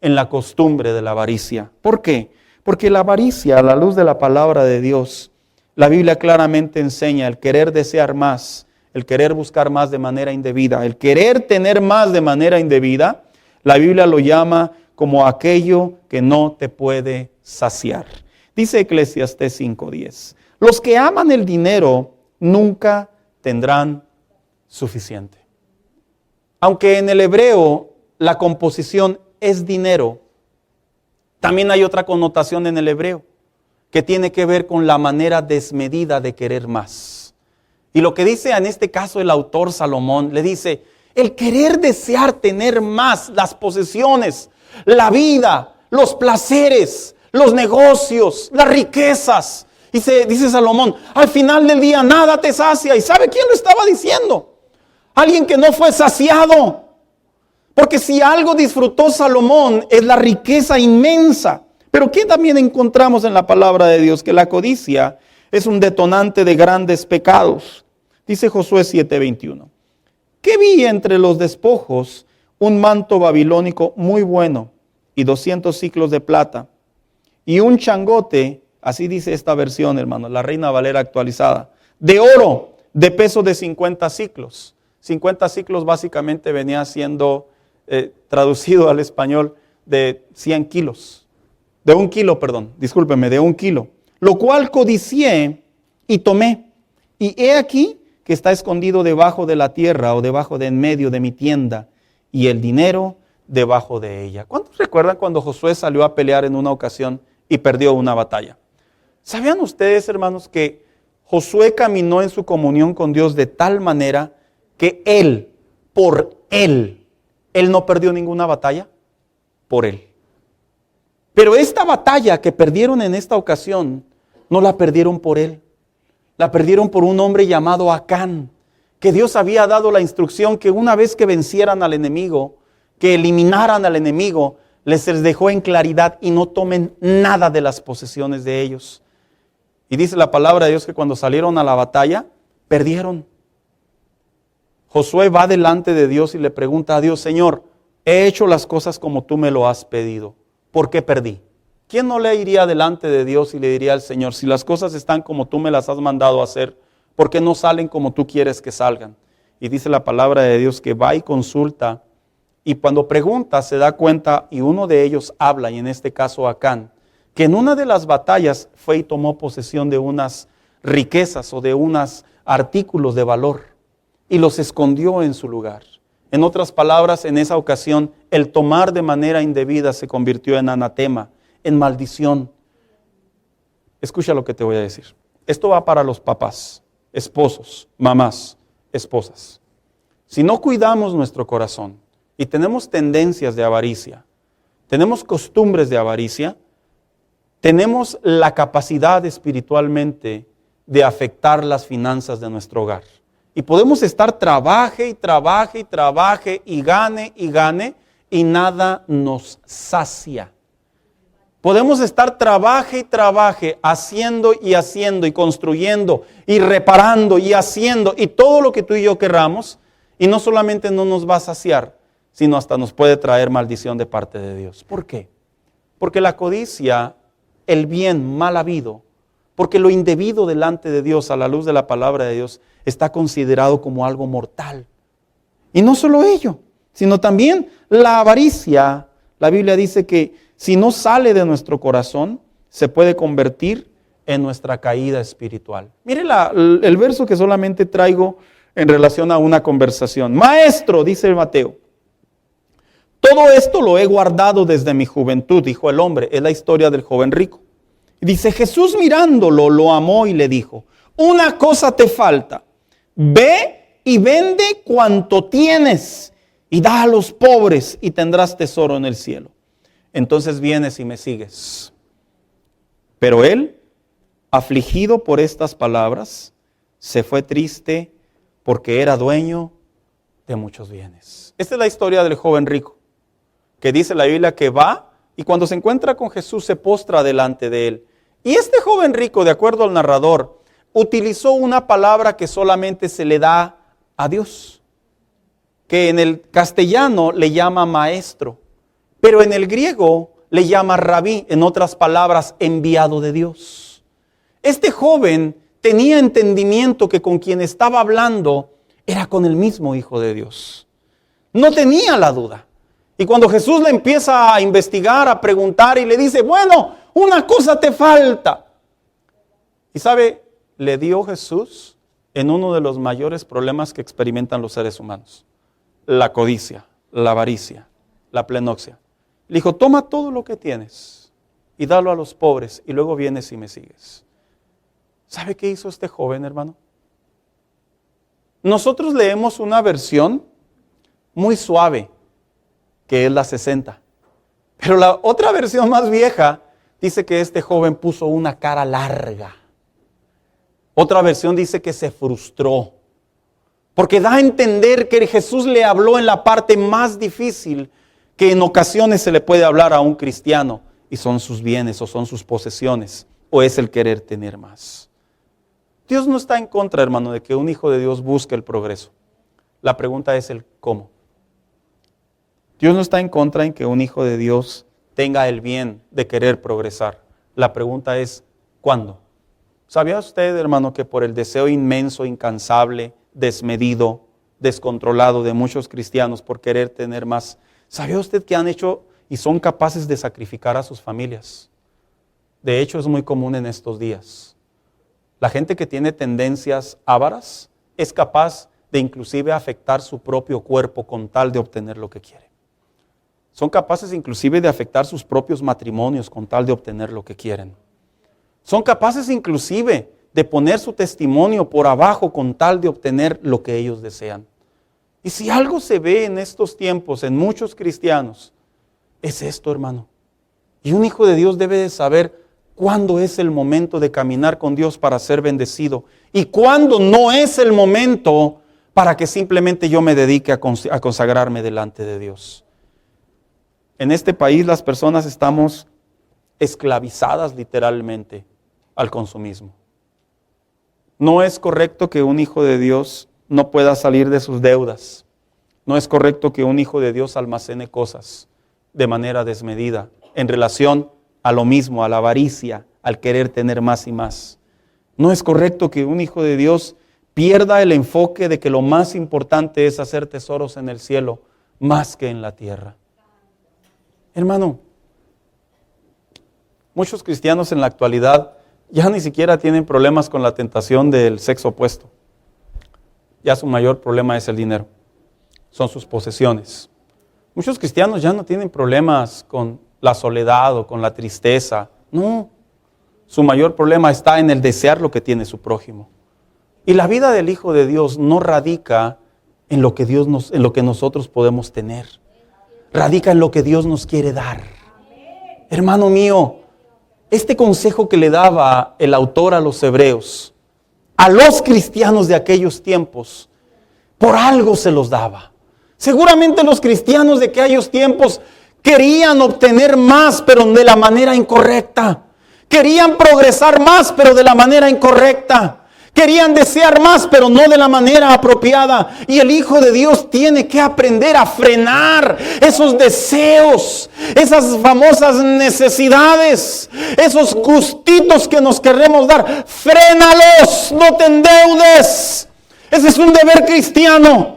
en la costumbre de la avaricia. ¿Por qué? Porque la avaricia, a la luz de la palabra de Dios, la Biblia claramente enseña el querer desear más, el querer buscar más de manera indebida, el querer tener más de manera indebida. La Biblia lo llama como aquello que no te puede saciar. Dice Eclesiastés 5:10, los que aman el dinero nunca tendrán suficiente. Aunque en el hebreo la composición es dinero, también hay otra connotación en el hebreo que tiene que ver con la manera desmedida de querer más. Y lo que dice en este caso el autor Salomón, le dice, el querer desear tener más, las posesiones, la vida, los placeres, los negocios, las riquezas. Dice Salomón, al final del día nada te sacia. ¿Y sabe quién lo estaba diciendo? Alguien que no fue saciado. Porque si algo disfrutó Salomón es la riqueza inmensa. Pero ¿qué también encontramos en la palabra de Dios? Que la codicia es un detonante de grandes pecados. Dice Josué 7:21. ¿Qué vi entre los despojos? Un manto babilónico muy bueno y 200 siclos de plata y un changote, así dice esta versión, hermano, la Reina Valera actualizada, de oro de peso de 50 siclos. 50 siclos básicamente venía siendo traducido al español de 100 kilos. De 1 kilo, perdón, discúlpeme, de 1 kilo. Lo cual codicié y tomé. Y he aquí que está escondido debajo de la tierra o debajo de en medio de mi tienda y el dinero debajo de ella. ¿Cuántos recuerdan cuando Josué salió a pelear en una ocasión y perdió una batalla? ¿Sabían ustedes, hermanos, que Josué caminó en su comunión con Dios de tal manera que él, por él no perdió ninguna batalla? Por él. Pero esta batalla que perdieron en esta ocasión, no la perdieron por él. La perdieron por un hombre llamado Acán, que Dios había dado la instrucción que una vez que vencieran al enemigo, que eliminaran al enemigo, les dejó en claridad y no tomen nada de las posesiones de ellos. Y dice la palabra de Dios que cuando salieron a la batalla, perdieron. Josué va delante de Dios y le pregunta a Dios, Señor, he hecho las cosas como tú me lo has pedido. ¿Por qué perdí? ¿Quién no le iría delante de Dios y le diría al Señor, si las cosas están como tú me las has mandado a hacer, ¿por qué no salen como tú quieres que salgan? Y dice la palabra de Dios que va y consulta, y cuando pregunta se da cuenta, y uno de ellos habla, y en este caso Acán, que en una de las batallas fue y tomó posesión de unas riquezas o de unos artículos de valor, y los escondió en su lugar. En otras palabras, en esa ocasión, el tomar de manera indebida se convirtió en anatema, en maldición. Escucha lo que te voy a decir. Esto va para los papás, esposos, mamás, esposas. Si no cuidamos nuestro corazón y tenemos tendencias de avaricia, tenemos costumbres de avaricia, tenemos la capacidad espiritualmente de afectar las finanzas de nuestro hogar. Y podemos estar trabaje y trabaje y trabaje y gane y nada nos sacia. Podemos estar trabaje y trabaje, haciendo y construyendo y reparando y haciendo y todo lo que tú y yo querramos, y no solamente no nos va a saciar, sino hasta nos puede traer maldición de parte de Dios. ¿Por qué? Porque la codicia, el bien mal habido, porque lo indebido delante de Dios, a la luz de la palabra de Dios, está considerado como algo mortal. Y no solo ello, sino también la avaricia. La Biblia dice que si no sale de nuestro corazón, se puede convertir en nuestra caída espiritual. Mire el verso que solamente traigo en relación a una conversación. Maestro, dice Mateo, todo esto lo he guardado desde mi juventud, dijo el hombre. Es la historia del joven rico. Y dice, Jesús mirándolo, lo amó y le dijo, una cosa te falta, ve y vende cuanto tienes y da a los pobres y tendrás tesoro en el cielo. Entonces vienes y me sigues. Pero él, afligido por estas palabras, se fue triste porque era dueño de muchos bienes. Esta es la historia del joven rico, que dice la Biblia que va y cuando se encuentra con Jesús se postra delante de él. Y este joven rico, de acuerdo al narrador, utilizó una palabra que solamente se le da a Dios, que en el castellano le llama maestro, pero en el griego le llama rabí, en otras palabras, enviado de Dios. Este joven tenía entendimiento que con quien estaba hablando era con el mismo Hijo de Dios. No tenía la duda. Y cuando Jesús le empieza a investigar, a preguntar y le dice, bueno, una cosa te falta. Y sabe, le dio Jesús en uno de los mayores problemas que experimentan los seres humanos. La codicia, la avaricia, la plenoxia. Le dijo, toma todo lo que tienes y dalo a los pobres y luego vienes y me sigues. ¿Sabe qué hizo este joven, hermano? Nosotros leemos una versión muy suave, que es la 60. Pero la otra versión más vieja dice que este joven puso una cara larga. Otra versión dice que se frustró. Porque da a entender que Jesús le habló en la parte más difícil que en ocasiones se le puede hablar a un cristiano, y son sus bienes o son sus posesiones, o es el querer tener más. Dios no está en contra, hermano, de que un hijo de Dios busque el progreso. La pregunta es el cómo. Dios no está en contra en que un hijo de Dios tenga el bien de querer progresar. La pregunta es ¿cuándo? ¿Sabía usted, hermano, que por el deseo inmenso, incansable, desmedido, descontrolado de muchos cristianos por querer tener más, ¿sabía usted que han hecho y son capaces de sacrificar a sus familias? De hecho, es muy común en estos días. La gente que tiene tendencias ávaras es capaz de inclusive afectar su propio cuerpo con tal de obtener lo que quiere. Son capaces inclusive de afectar sus propios matrimonios con tal de obtener lo que quieren. Son capaces inclusive de poner su testimonio por abajo con tal de obtener lo que ellos desean. Y si algo se ve en estos tiempos en muchos cristianos, es esto, hermano. Y un hijo de Dios debe de saber cuándo es el momento de caminar con Dios para ser bendecido y cuándo no es el momento para que simplemente yo me dedique a consagrarme delante de Dios. En este país las personas estamos esclavizadas literalmente al consumismo. No es correcto que un hijo de Dios no pueda salir de sus deudas. No es correcto que un hijo de Dios almacene cosas de manera desmedida en relación a lo mismo, a la avaricia, al querer tener más y más. No es correcto que un hijo de Dios pierda el enfoque de que lo más importante es hacer tesoros en el cielo más que en la tierra. Hermano, muchos cristianos en la actualidad ya ni siquiera tienen problemas con la tentación del sexo opuesto. Ya su mayor problema es el dinero, son sus posesiones. Muchos cristianos ya no tienen problemas con la soledad o con la tristeza. No, su mayor problema está en el desear lo que tiene su prójimo. Y la vida del Hijo de Dios no radica en lo que en lo que nosotros podemos tener. Radica en lo que Dios nos quiere dar. Hermano mío, este consejo que le daba el autor a los hebreos, a los cristianos de aquellos tiempos, por algo se los daba. Seguramente los cristianos de aquellos tiempos querían obtener más, pero de la manera incorrecta. Querían progresar más, pero de la manera incorrecta. Querían desear más, pero no de la manera apropiada. Y el Hijo de Dios tiene que aprender a frenar esos deseos, esas famosas necesidades, esos gustitos que nos queremos dar. Frénalos, no te endeudes. Ese es un deber cristiano.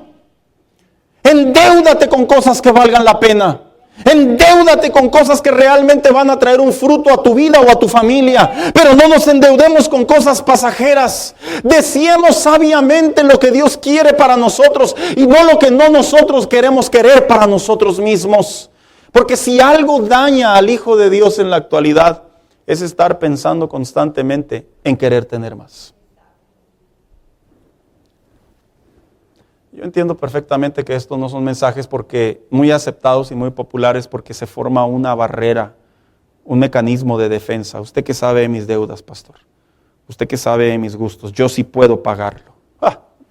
Endeúdate con cosas que valgan la pena. Endeúdate con cosas que realmente van a traer un fruto a tu vida o a tu familia. Pero no nos endeudemos con cosas pasajeras. Deseemos sabiamente lo que Dios quiere para nosotros y no lo que no nosotros queremos querer para nosotros mismos. Porque si algo daña al Hijo de Dios en la actualidad es estar pensando constantemente en querer tener más. Yo entiendo perfectamente que estos no son mensajes muy aceptados y muy populares porque se forma una barrera, un mecanismo de defensa. Usted que sabe de mis deudas, pastor. Usted que sabe de mis gustos. Yo sí puedo pagarlo.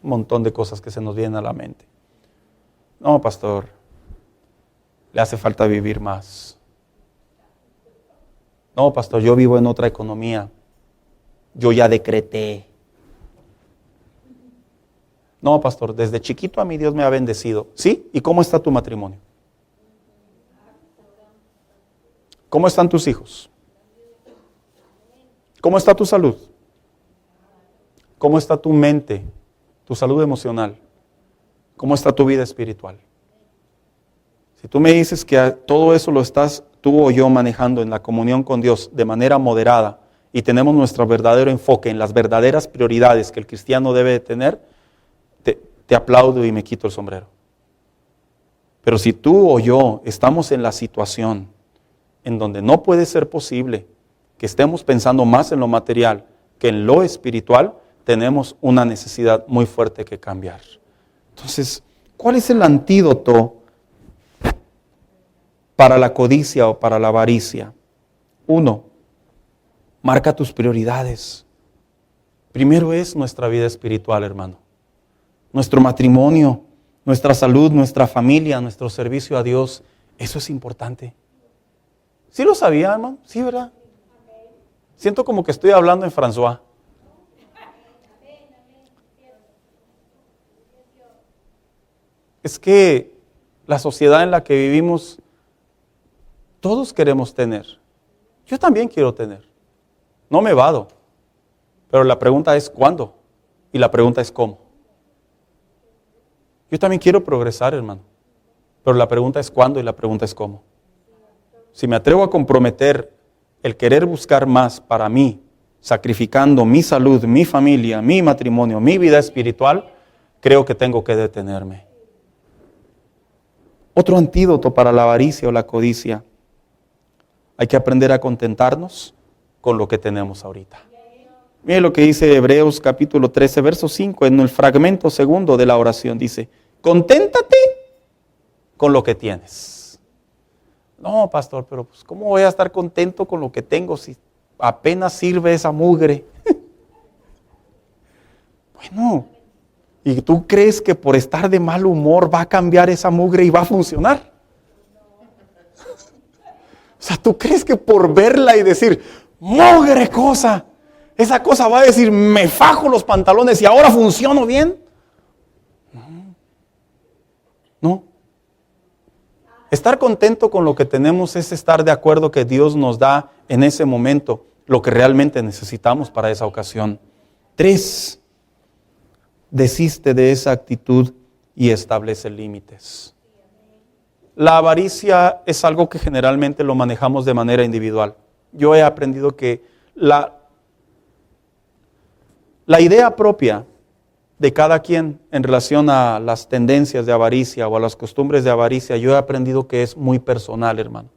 Un montón de cosas que se nos vienen a la mente. No, pastor. Le hace falta vivir más. No, pastor, yo vivo en otra economía. Yo ya decreté. No, pastor, desde chiquito a mí Dios me ha bendecido. ¿Sí? ¿Y cómo está tu matrimonio? ¿Cómo están tus hijos? ¿Cómo está tu salud? ¿Cómo está tu mente? Tu salud emocional. ¿Cómo está tu vida espiritual? Si tú me dices que todo eso lo estás tú o yo manejando en la comunión con Dios de manera moderada y tenemos nuestro verdadero enfoque en las verdaderas prioridades que el cristiano debe de tener, te aplaudo y me quito el sombrero. Pero si tú o yo estamos en la situación en donde no puede ser posible que estemos pensando más en lo material que en lo espiritual, tenemos una necesidad muy fuerte que cambiar. Entonces, ¿cuál es el antídoto para la codicia o para la avaricia? 1, marca tus prioridades. Primero es nuestra vida espiritual, hermano. Nuestro matrimonio, nuestra salud, nuestra familia, nuestro servicio a Dios, eso es importante. ¿Sí lo sabía, hermano? Sí, ¿verdad? Siento como que estoy hablando en François. es que la sociedad en la que vivimos, todos queremos tener. Yo también quiero tener. No me vado. Pero la pregunta es ¿cuándo? Y la pregunta es ¿cómo? Yo también quiero progresar, hermano. Pero la pregunta es ¿cuándo? Y la pregunta es ¿cómo? Si me atrevo a comprometer el querer buscar más para mí, sacrificando mi salud, mi familia, mi matrimonio, mi vida espiritual, creo que tengo que detenerme. Otro antídoto para la avaricia o la codicia. Hay que aprender a contentarnos con lo que tenemos ahorita. Mire lo que dice Hebreos capítulo 13, verso 5, en el fragmento segundo de la oración. Dice, conténtate con lo que tienes. No, pastor, pero pues, ¿cómo voy a estar contento con lo que tengo si apenas sirve esa mugre? Bueno, ¿y tú crees que por estar de mal humor va a cambiar esa mugre y va a funcionar? O sea, ¿tú crees que por verla y decir, mugre cosa, esa cosa va a decir, me fajo los pantalones y ahora funciono bien? No. Estar contento con lo que tenemos es estar de acuerdo que Dios nos da en ese momento lo que realmente necesitamos para esa ocasión. 3. Desiste de esa actitud y establece límites. La avaricia es algo que generalmente lo manejamos de manera individual. Yo he aprendido que la idea propia de cada quien en relación a las tendencias de avaricia o a las costumbres de avaricia, yo he aprendido que es muy personal, hermano.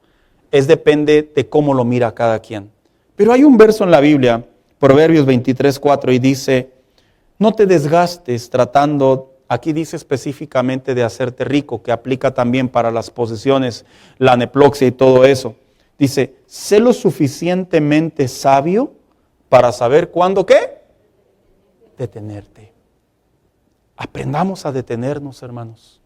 Depende de cómo lo mira cada quien. Pero hay un verso en la Biblia, Proverbios 23:4, y dice, no te desgastes tratando, aquí dice específicamente de hacerte rico, que aplica también para las posesiones, la aneploxia y todo eso. Dice, sé lo suficientemente sabio para saber cuándo, ¿qué? Detenerte. Aprendamos a detenernos, hermanos.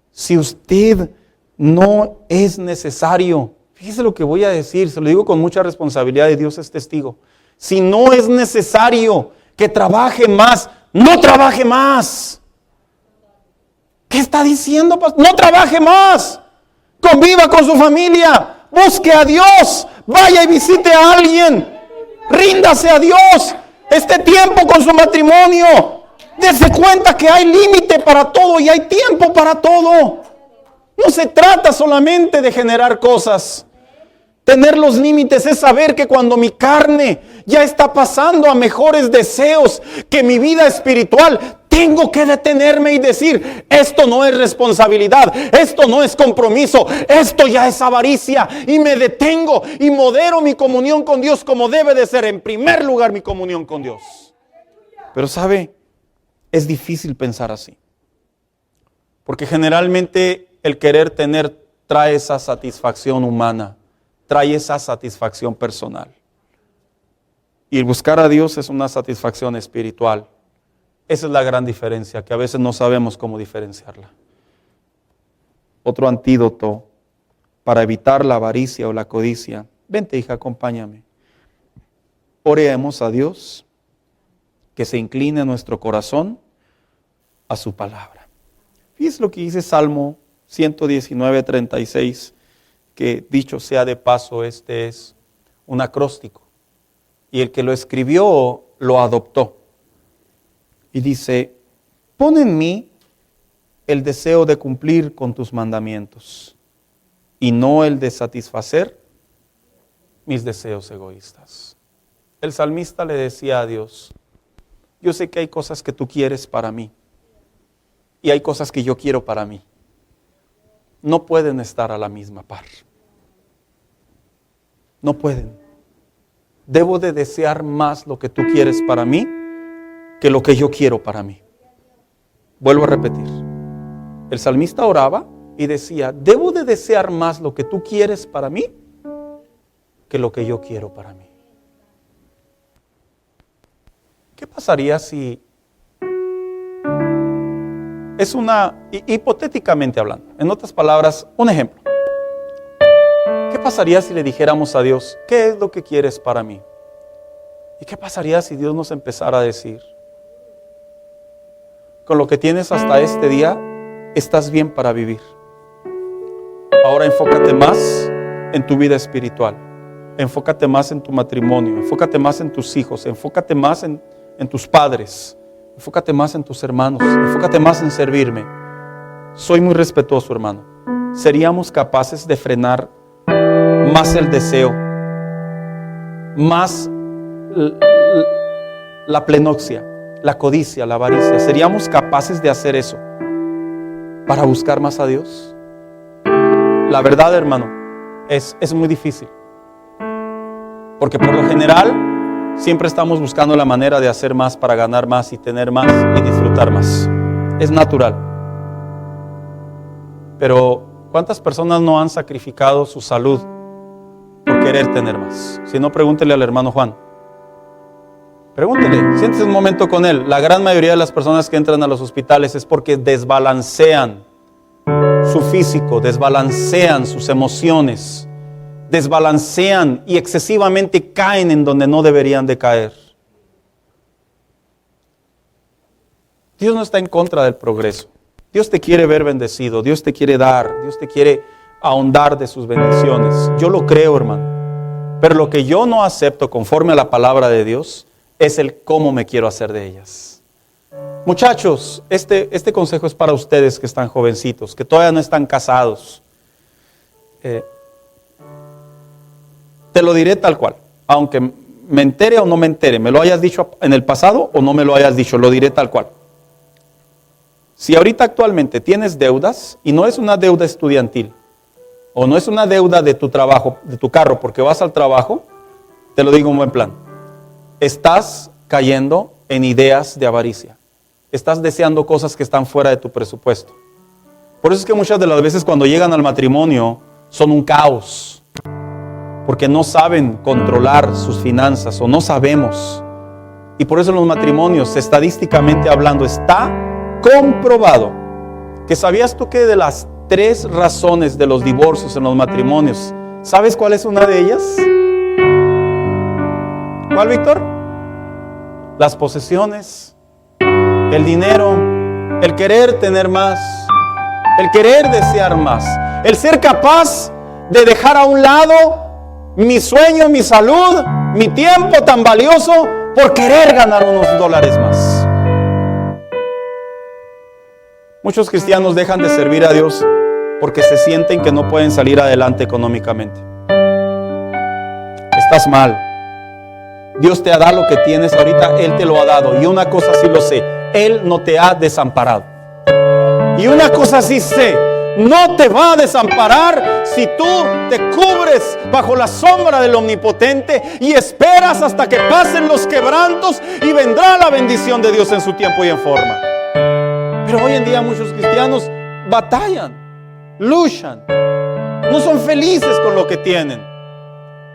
Si usted no es necesario, fíjese lo que voy a decir, se lo digo con mucha responsabilidad y Dios es testigo. Si no es necesario que trabaje más, no trabaje más. ¿Qué está diciendo? No trabaje más. Conviva con su familia. Busque a Dios. Vaya y visite a alguien. Ríndase a Dios. Este tiempo con su matrimonio. Dese cuenta que hay límite para todo y hay tiempo para todo. No se trata solamente de generar cosas. Tener los límites es saber que cuando mi carne ya está pasando a mejores deseos que mi vida espiritual, tengo que detenerme y decir, esto no es responsabilidad, esto no es compromiso, esto ya es avaricia. Y me detengo y modero mi comunión con Dios como debe de ser. En primer lugar, mi comunión con Dios. Pero ¿sabe? Es difícil pensar así. Porque generalmente el querer tener trae esa satisfacción humana. Trae esa satisfacción personal. Y el buscar a Dios es una satisfacción espiritual. Esa es la gran diferencia, que a veces no sabemos cómo diferenciarla. Otro antídoto para evitar la avaricia o la codicia. Vente, hija, acompáñame. Oremos a Dios, que se incline nuestro corazón a su palabra. Fíjense lo que dice Salmo 119:36. Que dicho sea de paso, este es un acróstico. Y el que lo escribió lo adoptó. Y dice, pon en mí el deseo de cumplir con tus mandamientos y no el de satisfacer mis deseos egoístas. El salmista le decía a Dios, yo sé que hay cosas que tú quieres para mí y hay cosas que yo quiero para mí. No pueden estar a la misma par. No pueden. Debo de desear más lo que tú quieres para mí que lo que yo quiero para mí. Vuelvo a repetir. El salmista oraba y decía, debo de desear más lo que tú quieres para mí que lo que yo quiero para mí. ¿Qué pasaría si es hipotéticamente hablando, en otras palabras, un ejemplo? ¿Qué pasaría si le dijéramos a Dios, ¿qué es lo que quieres para mí? ¿Y qué pasaría si Dios nos empezara a decir, con lo que tienes hasta este día, estás bien para vivir. Ahora enfócate más en tu vida espiritual. Enfócate más en tu matrimonio. Enfócate más en tus hijos. Enfócate más en tus padres. Enfócate más en tus hermanos. Enfócate más en servirme. Soy muy respetuoso, hermano. ¿Seríamos capaces de frenar más el deseo, más la plenoxia, la codicia, la avaricia? ¿Seríamos capaces de hacer eso para buscar más a Dios? La verdad, hermano, es muy difícil. Porque por lo general siempre estamos buscando la manera de hacer más para ganar más y tener más y disfrutar más. Es natural. Pero ¿cuántas personas no han sacrificado su salud por querer tener más? Si no, pregúntele al hermano Juan. Pregúntele, siéntese un momento con él. La gran mayoría de las personas que entran a los hospitales es porque desbalancean su físico, desbalancean sus emociones, desbalancean y excesivamente caen en donde no deberían de caer. Dios no está en contra del progreso. Dios te quiere ver bendecido, Dios te quiere dar, Dios te quiere ahondar de sus bendiciones. Yo lo creo, hermano. Pero lo que yo no acepto conforme a la palabra de Dios es el cómo me quiero hacer de ellas. Muchachos, este consejo es para ustedes que están jovencitos, que todavía no están casados. Te lo diré tal cual, aunque me entere o no me entere, me lo hayas dicho en el pasado o no me lo hayas dicho, lo diré tal cual. Si ahorita actualmente tienes deudas y no es una deuda estudiantil o no es una deuda de tu trabajo, de tu carro porque vas al trabajo, te lo digo en buen plan, estás cayendo en ideas de avaricia. Estás deseando cosas que están fuera de tu presupuesto. Por eso es que muchas de las veces cuando llegan al matrimonio son un caos. Porque no saben controlar sus finanzas o no sabemos. Y por eso en los matrimonios, estadísticamente hablando, está comprobado que ¿sabías tú que de las 3 razones de los divorcios en los matrimonios, ¿sabes cuál es una de ellas? ¿Cuál, Víctor? Las posesiones, el dinero, el querer tener más, el querer desear más, el ser capaz de dejar a un lado mi sueño, mi salud, mi tiempo tan valioso por querer ganar unos dólares más. Muchos cristianos dejan de servir a Dios porque se sienten que no pueden salir adelante económicamente. Estás mal. Dios te ha dado lo que tienes ahorita, Él te lo ha dado. Y una cosa sí lo sé, Él no te ha desamparado. Y una cosa sí sé, no te va a desamparar si tú te cubres bajo la sombra del Omnipotente y esperas hasta que pasen los quebrantos y vendrá la bendición de Dios en su tiempo y en forma. Pero hoy en día muchos cristianos batallan, luchan, no son felices con lo que tienen.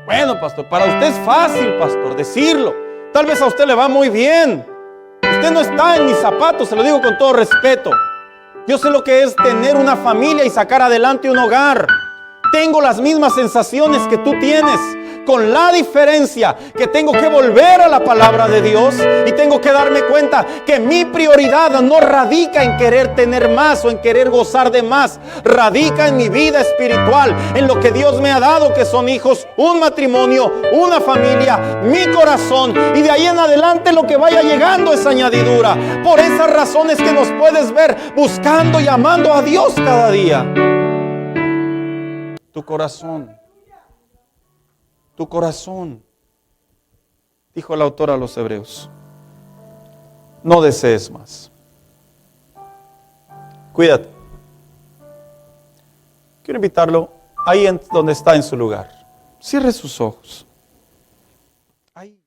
Bueno, pastor, para usted es fácil, pastor, decirlo. Tal vez a usted le va muy bien. Usted no está en mis zapatos, se lo digo con todo respeto. Yo sé lo que es tener una familia y sacar adelante un hogar. Tengo las mismas sensaciones que tú tienes, con la diferencia que tengo que volver a la palabra de Dios y tengo que darme cuenta que mi prioridad no radica en querer tener más o en querer gozar de más. Radica en mi vida espiritual, en lo que Dios me ha dado, que son hijos, un matrimonio, una familia, mi corazón, y de ahí en adelante lo que vaya llegando es añadidura. Por esas razones que nos puedes ver buscando y amando a Dios cada día. Tu corazón, dijo el autor a los Hebreos, no desees más. Cuídate. Quiero invitarlo ahí donde está en su lugar. Cierre sus ojos. Ahí.